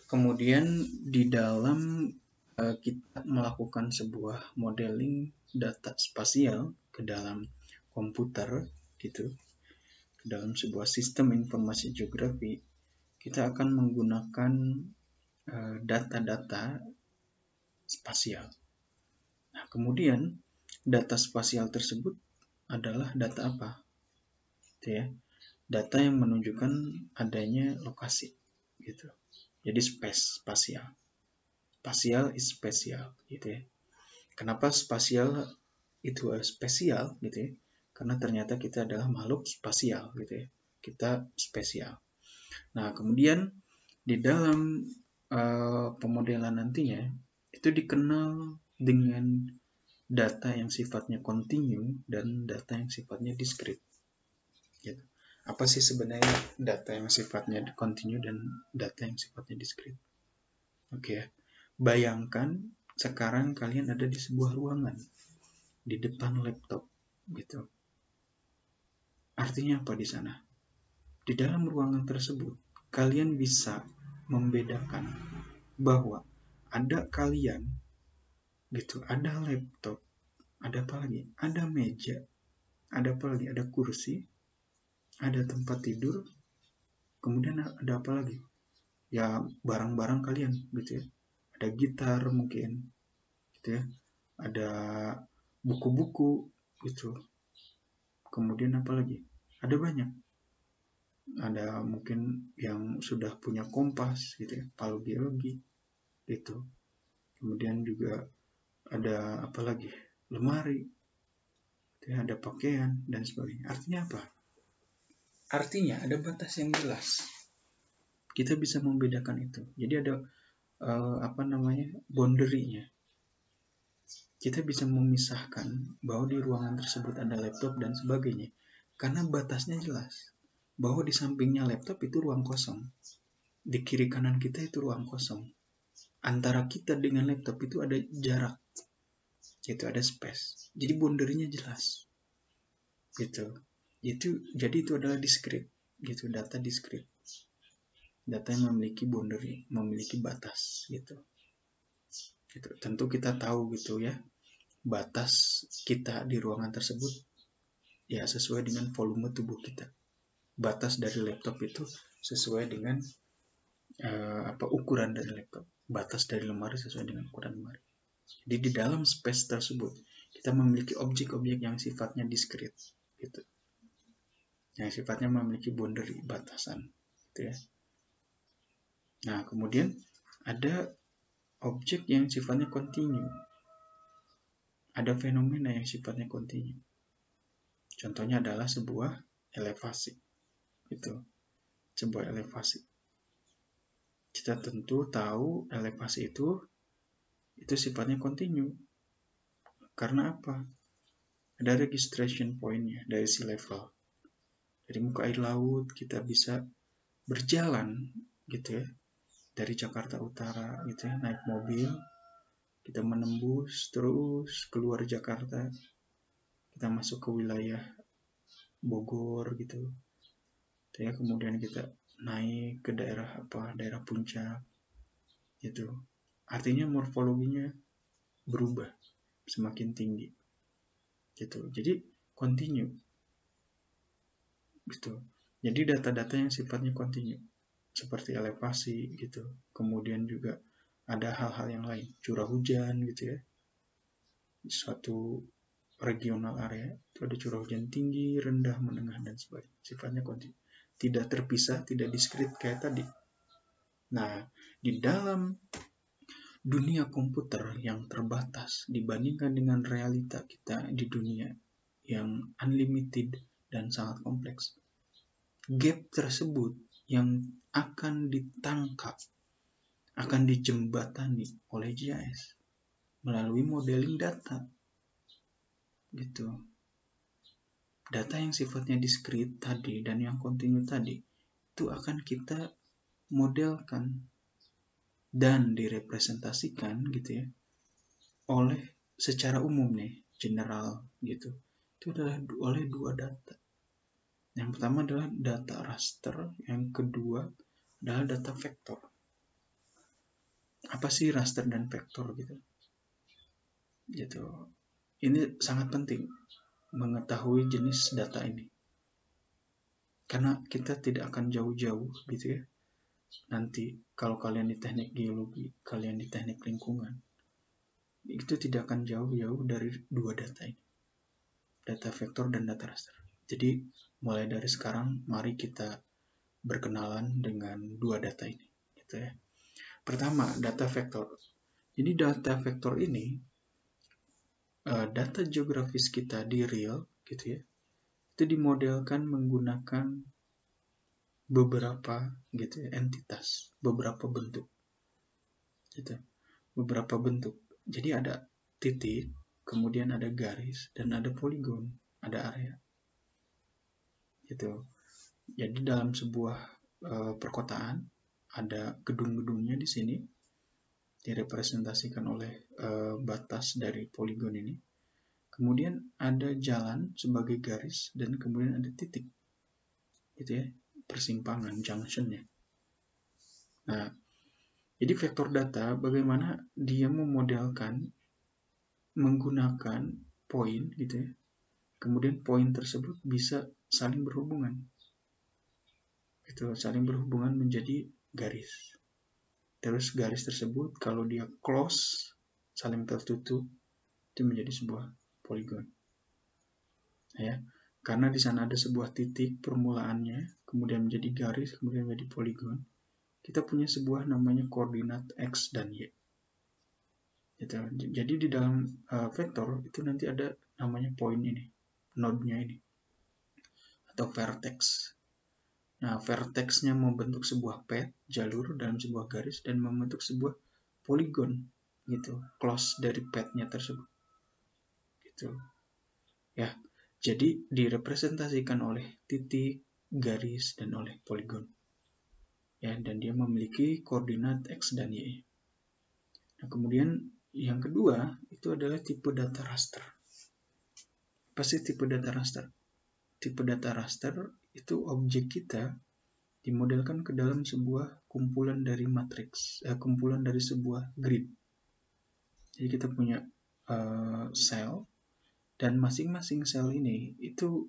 Kemudian di dalam kita melakukan sebuah modeling data spasial ke dalam komputer gitu, ke dalam sebuah sistem informasi geografi, kita akan menggunakan data-data spasial. Nah, kemudian data spasial tersebut adalah data apa? Gitu ya. Data yang menunjukkan adanya lokasi gitu. Jadi spasial. Spasial is spesial gitu ya. Kenapa spasial itu spesial gitu ya? Karena ternyata kita adalah makhluk spasial gitu ya. Kita spesial. Nah, kemudian di dalam pemodelan nantinya itu dikenal dengan data yang sifatnya kontinu dan data yang sifatnya diskrit. Gitu. Apa sih sebenarnya data yang sifatnya kontinu dan data yang sifatnya diskrit? Oke, bayangkan sekarang kalian ada di sebuah ruangan di depan laptop, gitu. Artinya apa di sana? Di dalam ruangan tersebut, kalian bisa membedakan bahwa ada kalian, gitu, ada laptop, ada apa lagi? Ada meja, ada apa lagi? Ada kursi, ada tempat tidur, kemudian ada apa lagi? Ya barang-barang kalian, gitu ya. Ada gitar mungkin, gitu ya. Ada buku-buku, gitu. Kemudian apa lagi? Ada banyak. Ada mungkin yang sudah punya kompas, gitu ya, palu geologi, gitu. Kemudian juga ada apa lagi? Lemari, gitu ya, ada pakaian dan sebagainya. Artinya apa? Artinya ada batas yang jelas. Kita bisa membedakan itu. Jadi ada boundary-nya. Kita bisa memisahkan bahwa di ruangan tersebut ada laptop dan sebagainya. Karena batasnya jelas. Bahwa di sampingnya laptop itu ruang kosong. Di kiri kanan kita itu ruang kosong. Antara kita dengan laptop itu ada jarak. Itu ada space. Jadi boundary-nya jelas. Gitu. Jadi itu adalah diskrit. Gitu, data diskrit. Data yang memiliki boundary, memiliki batas gitu. Gitu. Tentu kita tahu gitu ya, batas kita di ruangan tersebut ya sesuai dengan volume tubuh kita. Batas dari laptop itu sesuai dengan ukuran dari laptop. Batas dari lemari sesuai dengan ukuran lemari. Jadi di dalam space tersebut kita memiliki objek-objek yang sifatnya diskrit gitu. Yang sifatnya memiliki boundary, batasan gitu ya. Nah, kemudian ada objek yang sifatnya kontinu. Ada fenomena yang sifatnya kontinu. Contohnya adalah sebuah elevasi. Itu sebuah elevasi. Kita tentu tahu elevasi itu sifatnya kontinu. Karena apa? Ada registration point-nya dari sea level. Dari muka air laut kita bisa berjalan gitu ya. Dari Jakarta Utara gitu ya, naik mobil, kita menembus terus keluar Jakarta. Kita masuk ke wilayah Bogor gitu. Ya, kemudian kita naik ke daerah puncak gitu. Artinya morfologinya berubah semakin tinggi gitu. Jadi continue gitu. Jadi data-data yang sifatnya continue seperti elevasi gitu. Kemudian juga ada hal-hal yang lain, curah hujan gitu ya. Suatu regional area itu ada curah hujan tinggi, rendah, menengah dan sebagainya. Sifatnya continue. Tidak terpisah, tidak diskrit kayak tadi. Nah, di dalam dunia komputer yang terbatas dibandingkan dengan realita kita di dunia yang unlimited dan sangat kompleks, gap tersebut yang akan ditangkap, akan dijembatani oleh GIS melalui modeling data gitu. Data yang sifatnya diskrit tadi dan yang kontinu tadi itu akan kita modelkan dan direpresentasikan gitu ya oleh secara umum nih, general gitu. Itu adalah oleh dua data. Yang pertama adalah data raster, yang kedua adalah data vektor. apa sih raster dan vektor gitu. Ini sangat penting mengetahui jenis data ini, karena kita tidak akan jauh-jauh gitu ya. Nanti kalau kalian di teknik geologi, kalian di teknik lingkungan, itu tidak akan jauh-jauh dari dua data ini, data vektor dan data raster. Jadi mulai dari sekarang mari kita berkenalan dengan dua data ini gitu ya. Pertama, data vektor. Jadi data vektor ini data geografis kita di real gitu ya, itu dimodelkan menggunakan beberapa gitu ya, entitas, beberapa bentuk gitu, beberapa bentuk. Jadi ada titik, kemudian ada garis, dan ada poligon, ada area gitu. Jadi dalam sebuah perkotaan ada gedung-gedungnya di sini direpresentasikan oleh batas dari poligon ini. Kemudian ada jalan sebagai garis dan kemudian ada titik, gitu ya, persimpangan, junctionnya. Nah, jadi vektor data bagaimana dia memodelkan menggunakan poin, gitu ya. Kemudian poin tersebut bisa saling berhubungan, gitu, saling berhubungan menjadi garis. Terus garis tersebut kalau dia close, saling tertutup, itu menjadi sebuah poligon. Ya, karena di sana ada sebuah titik permulaannya, kemudian menjadi garis, kemudian menjadi poligon. Kita punya sebuah namanya koordinat X dan Y. Gitu. Jadi di dalam vektor itu nanti ada namanya poin ini, node-nya ini, atau vertex. Nah, vertexnya membentuk sebuah path, jalur dalam sebuah garis, dan membentuk sebuah poligon, gitu, close dari path-nya tersebut. Gitu. Ya, jadi direpresentasikan oleh titik, garis, dan oleh poligon. Ya, dan dia memiliki koordinat X dan Y. Nah, kemudian yang kedua itu adalah tipe data raster. Apa sih tipe data raster? Tipe data raster itu objek kita dimodelkan ke dalam sebuah kumpulan dari matriks, kumpulan dari sebuah grid. Jadi kita punya sel, dan masing-masing sel ini itu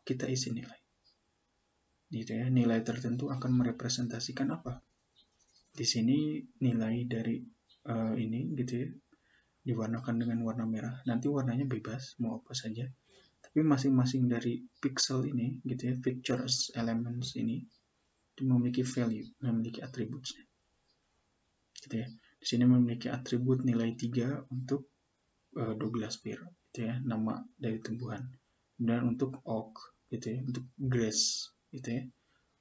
kita isi nilai. Gitu ya, nilai tertentu akan merepresentasikan apa? Di sini nilai dari ini gitu ya, diwarnakan dengan warna merah. Nanti warnanya bebas, mau apa saja. Tapi masing-masing dari pixel ini gitu ya, features elements ini itu memiliki value, memiliki atributnya. Gitu ya. Di sini memiliki atribut nilai 3 untuk Douglas fir, gitu ya, nama dari tumbuhan. Kemudian untuk oak gitu ya, untuk grass gitu ya,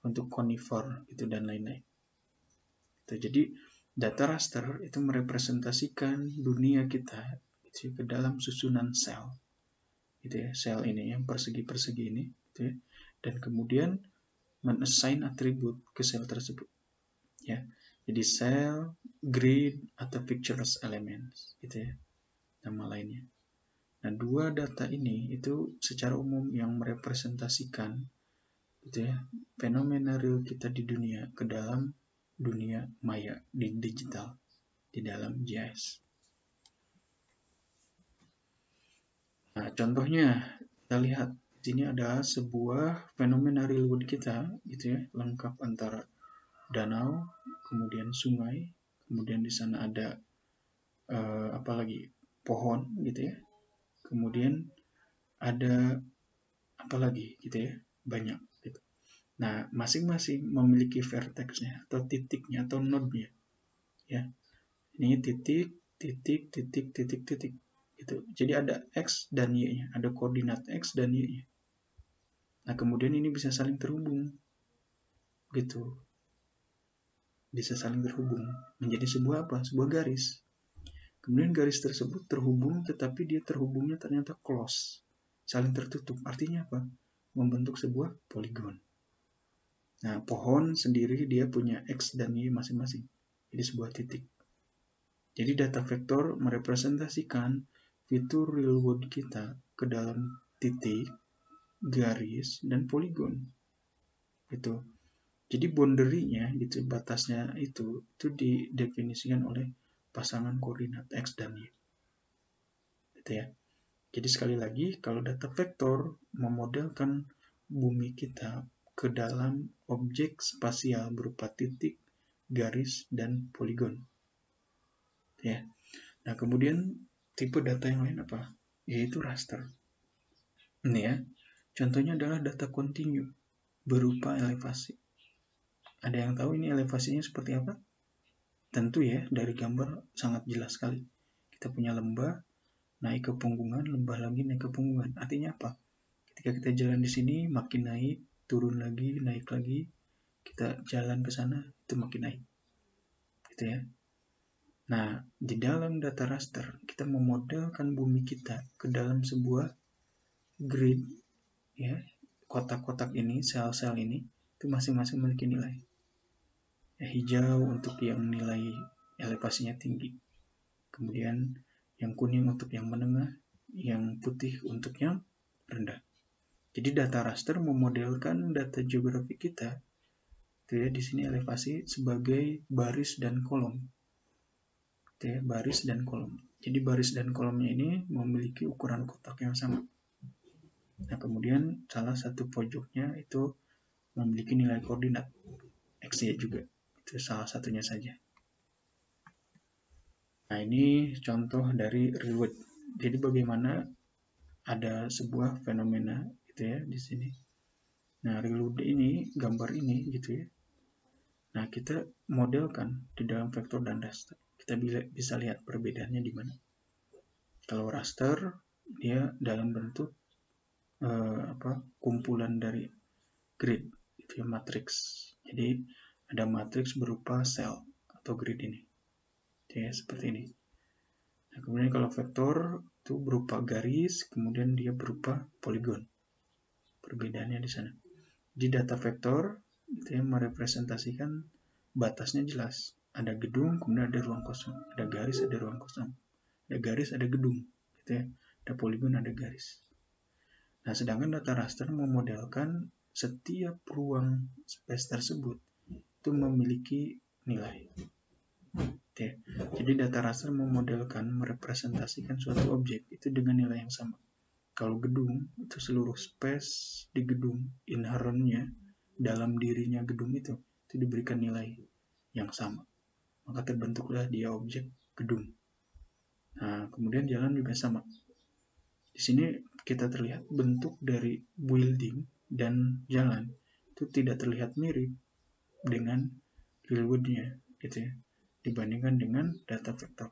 untuk conifer itu dan lain-lain. Jadi data raster itu merepresentasikan dunia kita gitu, ke dalam susunan sel, gitu ya, sel ini yang persegi-persegi ini, gitu ya, dan kemudian men-assign atribut ke sel tersebut, ya. Jadi sel, grid, atau pictures elements, gitu ya, nama lainnya. Nah, dua data ini itu secara umum yang merepresentasikan, gitu ya, fenomena real kita di dunia ke dalam dunia maya, di digital, di dalam GIS. Nah, contohnya kita lihat di sini ada sebuah fenomena real world kita, gitu ya, lengkap antara danau, kemudian sungai, kemudian di sana ada apa lagi, pohon, gitu ya, kemudian ada apa lagi, gitu ya, banyak. Gitu. Nah, masing-masing memiliki vertexnya atau titiknya atau node-nya, ya. Ini titik, titik, titik, titik, titik. Gitu. Jadi ada X dan Y-nya, ada koordinat X dan Y-nya. Nah, kemudian ini bisa saling terhubung. Gitu. Bisa saling terhubung menjadi sebuah apa? Sebuah garis. Kemudian garis tersebut terhubung, tetapi dia terhubungnya ternyata close, saling tertutup. Artinya apa? Membentuk sebuah poligon. Nah, pohon sendiri dia punya X dan Y masing-masing. Jadi sebuah titik. Jadi data vektor merepresentasikan fitur real world kita ke dalam titik, garis, dan poligon. Gitu. Jadi boundary-nya gitu, batasnya itu didefinisikan oleh pasangan koordinat X dan Y. Gitu ya. Jadi sekali lagi, kalau data vektor memodelkan bumi kita ke dalam objek spasial berupa titik, garis, dan poligon. Ya. Nah, kemudian tipe data yang lain apa? Yaitu raster. Ini ya, contohnya adalah data kontinu berupa elevasi. Ada yang tahu ini elevasinya seperti apa? Tentu ya, dari gambar sangat jelas sekali. Kita punya lembah, naik ke punggungan, lembah lagi naik ke punggungan. Artinya apa? Ketika kita jalan di sini, makin naik, turun lagi, naik lagi. Kita jalan ke sana, itu makin naik. Gitu ya. Nah, di dalam data raster, kita memodelkan bumi kita ke dalam sebuah grid, ya. Kotak-kotak ini, sel-sel ini, itu masing-masing memiliki nilai. Hijau untuk yang nilai elevasinya tinggi. Kemudian yang kuning untuk yang menengah, yang putih untuk yang rendah. Jadi data raster memodelkan data geografi kita. Itu ya, di sini elevasi sebagai baris dan kolom. Itu ya, baris dan kolom. Jadi baris dan kolomnya ini memiliki ukuran kotak yang sama. Nah, kemudian salah satu pojoknya itu memiliki nilai koordinat X, Y juga. Itu salah satunya saja. Nah, ini contoh dari Reelwood. Jadi bagaimana ada sebuah fenomena gitu ya di sini. Nah, Reelwood ini, gambar ini gitu ya. Nah, kita modelkan di dalam vektor dan raster. Kita bisa lihat perbedaannya di mana. Kalau raster, dia dalam bentuk kumpulan dari grid, itu ya, matriks. Jadi ada matriks berupa sel atau grid ini. Ya, seperti ini. Nah, kemudian kalau vektor itu berupa garis, kemudian dia berupa poligon. Perbedaannya di sana. Di data vektor itu yang merepresentasikan batasnya jelas. Ada gedung, kemudian ada ruang kosong. Ada garis, ada ruang kosong. Ada garis, ada gedung. Gitu ya. Ada poligon, ada garis. Nah, sedangkan data raster memodelkan setiap ruang space tersebut itu memiliki nilai. Oke. Jadi data raster memodelkan, merepresentasikan suatu objek itu dengan nilai yang sama. Kalau gedung, itu seluruh space di gedung, inherentnya, dalam dirinya gedung itu diberikan nilai yang sama. Maka terbentuklah dia objek gedung. Nah, kemudian jalan juga sama. Di sini kita terlihat bentuk dari building dan jalan itu tidak terlihat mirip dengan Reelwood-nya, gitu ya, dibandingkan dengan data vektor.